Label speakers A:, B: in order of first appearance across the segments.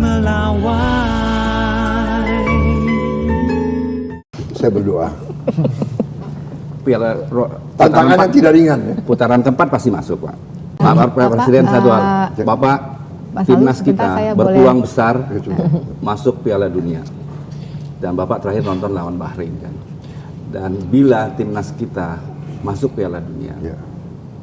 A: melawai.
B: Saya berdoa.
C: Tantangannya
B: tidak ringan ya.
C: Putaran keempat pasti masuk, Pak. Pak Presiden satu hal, Bapak timnas kita berpeluang besar masuk Piala Dunia. Dan Bapak terakhir nonton lawan Bahrain kan. Dan bila timnas kita masuk Piala Dunia,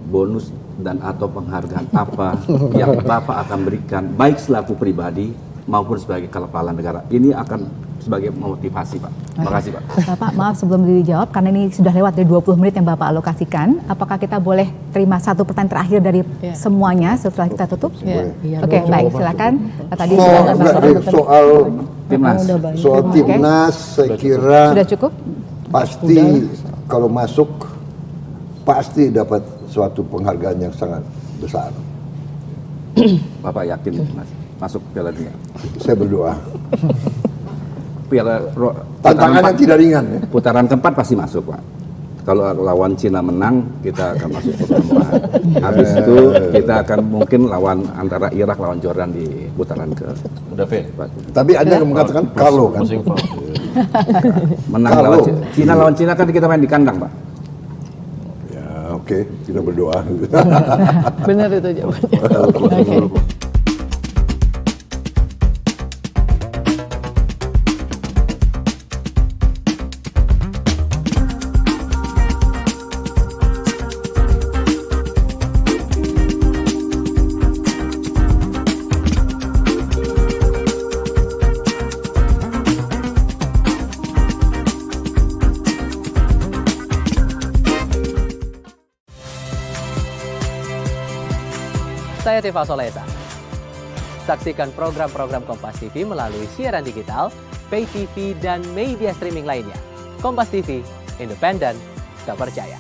C: bonus dan atau penghargaan apa yang Bapak akan berikan baik selaku pribadi maupun sebagai kepala negara. Ini akan sebagai motivasi, Pak. Terima kasih, Pak.
D: Bapak, maaf sebelum dijawab, karena ini sudah lewat dari 20 menit yang Bapak alokasikan, apakah kita boleh terima satu pertanyaan terakhir dari semuanya setelah kita tutup? Oke, baik, silakan. Tadi
B: soal timnas, saya kira
D: sudah cukup?
B: Pasti kalau masuk, pasti dapat suatu penghargaan yang sangat besar.
C: Bapak yakin Mas masuk Piala Dunia?
B: Saya berdoa.
C: Tantangannya
B: tidak ringan ya.
C: Putaran keempat pasti masuk, Pak. Kalau lawan Cina menang, kita akan masuk putaran keempat. Habis itu kita akan mungkin lawan antara Irak lawan Jordan di putaran ke.
E: Udah fit.
B: Tapi ada yang mengatakan kalau kan.
C: Menang lawan Cina lawan Cina kan kita main di kandang, Pak.
B: Ya, oke, kita berdoa.
F: Benar itu jawabannya.
G: Saya Tifa Solesa. Saksikan program-program Kompas TV melalui siaran digital, pay TV, dan media streaming lainnya. Kompas TV, independen, terpercaya.